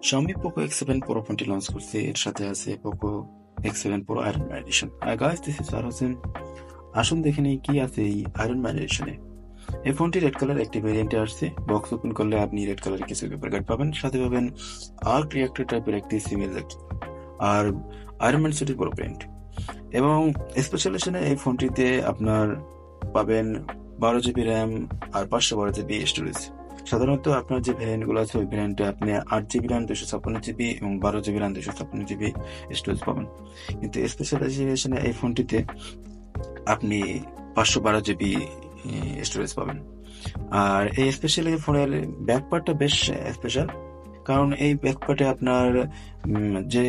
Xiaomi Poco X7 Pro ফোনটি launch করছে, এর সাথে আছে Poco X7 Pro Iron Man Edition। Guys, this is far Hossain. আসুন দেখে নিই কি আছে এই আয়রন ম্যান এডিশনে। এই ফোনটি রেড কালার একটি ভেরিয়েন্টে আসছে। বক্স ওপেন করলে আপনি রেড কালারের কিছু পেপার গার্ড পাবেন, সাথে পাবেন আর্ক রিঅ্যাক্টর টাইপের একটি সিমিল আর আয়রন ম্যান সিটির বড় প্রিন্ট। এবং স্পেশাল এডিশনে এই ফোনটিতে আপনার পাবেন 12 GB র্যাম আর 512 GB স্টোরেজ। সাধারণত আপনার যে ভ্যারিয়েন্ট গুলো আছে ওই ভ্যারিয়েন্টে আপনি 8 GB র্যাম 256 GB এবং 12 GB র্যাম 256 GB স্টোরেজ পাবেন, কিন্তু স্পেশাল এডিশনে এই ফোনটিতে আপনি 512 GB স্টোরেজ পাবেন। আর এই স্পেশাল ফোনের ব্যাক পার্টটা বেশ স্পেশাল, কারণ এই ব্যাক পার্টে আপনার যে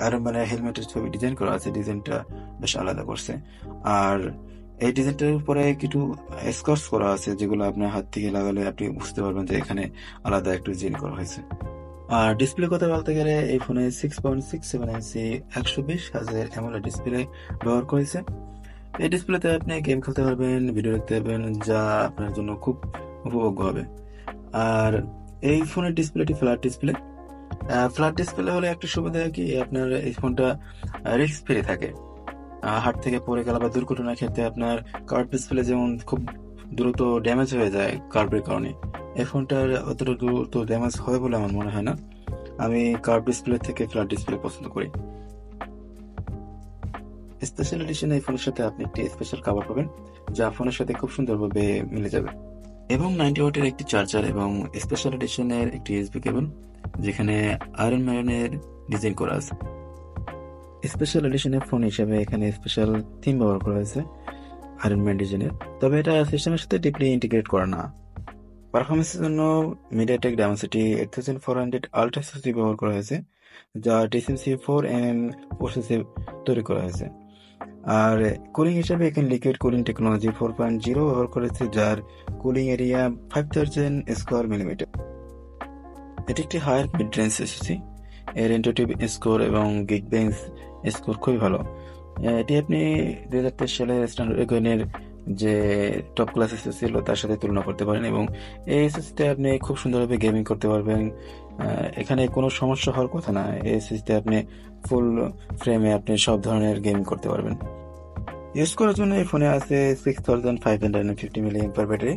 আয়রন ম্যানের হেলমেটের ছবি ডিজাইন করা আছে, ডিজাইনটা বেশ আলাদা করছে। আর এই ডিজাইনটার উপরে কিছু স্কচ করা আছে, যেগুলো আপনার হাত থেকে লাগালে আপনি বুঝতে পারবেন যে এখানে আলাদা একটু ডিজাইন করা হয়েছে। আর ডিসপ্লে কথা বলতে গেলে এই ফোনে 6.67 ইঞ্চি 120 হার্জ অ্যামোলেড ডিসপ্লে ব্যবহার করেছে। এই ডিসপ্লেতে আপনি গেম খেলতে পারবেন, ভিডিও দেখতে পারবেন, যা আপনার জন্য খুব উপভোগ্য হবে। আর এই ফোনের ডিসপ্লেটি ফ্ল্যাট ডিসপ্লে। ফ্ল্যাট ডিসপ্লে হলে একটা সুবিধা কি, আপনার এই ফোনটা রিস্ক ফ্রি থাকে। হাত থেকে পড়ে গেল বা দুর্ঘটনার ক্ষেত্রে আপনার কার্ভ ডিসপ্লে যেমন খুব দ্রুত ড্যামেজ হয়ে যায় কার্ভের কারণে, এই ফোনটার অতটা দ্রুত ড্যামেজ হয় বলে আমার মনে হয় না। আমি কার্ভ ডিসপ্লে থেকে ফ্ল্যাট ডিসপ্লে পছন্দ করি। স্পেশাল এডিশনে এই ফোনের সাথে আপনি একটি স্পেশাল কভার পাবেন, যা ফোনের সাথে খুব সুন্দরভাবে মিলে যাবে। এবং 90 ওয়াটের একটি চার্জার এবং স্পেশাল এডিশনের একটি ইউএসবি কেবল, যেখানে আয়রন ম্যানের ডিজাইন করা আছে। স্পেশাল এডিশনের ফোন হিসেবে এখানে স্পেশাল থিম ব্যবহার করা হয়েছে আয়রন ম্যান ডিজাইনের, তবে এটা সিস্টেমের সাথে ডিপলি ইন্টিগ্রেট করা না। পারফরমেন্সের জন্য মিডিয়াটেক ডায়মেনসিটি 8400 আল্ট্রা এসএসডি ব্যবহার করা হয়েছে, যা TSMC 4nm প্রসেসে তৈরি করা হয়েছে। আর কুলিং হিসেবে এখানে লিকুইড কুলিং টেকনোলজি 4.0 ব্যবহার করেছে, যার কুলিং এরিয়া 5000 স্কোয়ার মিলিমিটার। এটি একটি হায়ার মিড রেঞ্জ এসএসডি। এর ইন্টুইটিভ স্কোর এবং গিগবেঞ্চ স্কোর খুবই ভালো। এটি আপনি 2023 সালে স্ন্যাপড্রাগনের যে টপ ক্লাস এসএসডি ছিল তার সাথে তুলনা করতে পারেন, এবং এই এসএসডিতে আপনি খুব সুন্দরভাবে গেমিং করতে পারবেন। এখানে কোনো সমস্যা হওয়ার কথা না। এই এসএসডিতে আপনি ফুল ফ্রেমে আপনি সব ধরনের গেমিং করতে পারবেন। ইউজ করার জন্য এই ফোনে আছে 6550 mAh ব্যাটারি,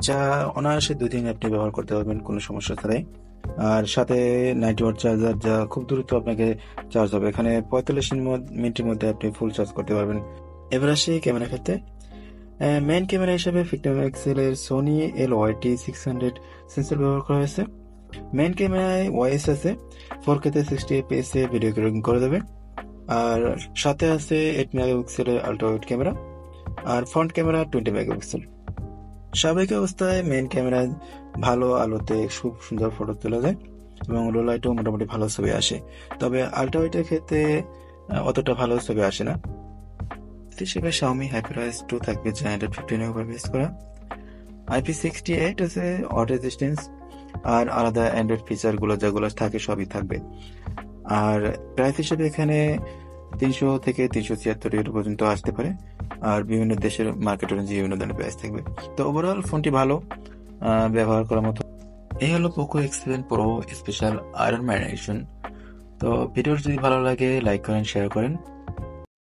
যা অনায়াসে 2 দিন আপনি ব্যবহার করতে পারবেন কোনো সমস্যা ছাড়াই। আর সাথে 90 ওয়াট চার্জার, যা খুব দ্রুত আপনাকে চার্জ হবে। এখানে 45 মিনিটের মধ্যে আপনি ফুল চার্জ করতে পারবেন। এবার আসি ক্যামেরা ক্ষেত্রে। মেইন ক্যামেরা হিসেবে 50 মেগাপিক্সেলের সোনি LYT600 সেন্সর ব্যবহার করা হয়েছে। মেইন ক্যামেরায় ওয়াইএস আছে, 4K তে 60 fps এ ভিডিও রেকর্ডিং করা যাবে। আর সাথে আছে 8 মেগাপিক্সেলের আল্ট্রা ওয়াইড ক্যামেরা, আর ফ্রন্ট ক্যামেরা 20 মেগাপিক্সেল। স্বাভাবিক অবস্থায় মেইন ক্যামেরায় ভালো আলোতে খুব সুন্দর ফটো তোলা যায় এবং লো লাইটেও মোটামুটি ভালো ছবি আসে, তবে আল্ট্রা ওয়াইডের ক্ষেত্রে অতটা ভালো ছবি আসে না। হিসেবে Xiaomi HyperOS 2 থাকবে, যা 115 ওভার বেস করা। IP68 আছে ওয়াটার রেজিস্ট্যান্স, আর আলাদা অ্যান্ড্রয়েড ফিচার গুলো যেগুলো থাকে সবই থাকবে। আর প্রাইস হিসেবে এখানে 300 থেকে 376 ইউরো পর্যন্ত আসতে পারে, আর বিভিন্ন দেশের মার্কেট অনুযায়ী বিভিন্ন ধরনের প্রাইস থাকবে। তো ওভারঅল ফোনটি ভালো, ব্যবহার করার মতো। এই হলো Poco X7 Pro special Iron Man edition. তো ভিডিওটি যদি ভালো লাগে লাইক করেন, শেয়ার করেন।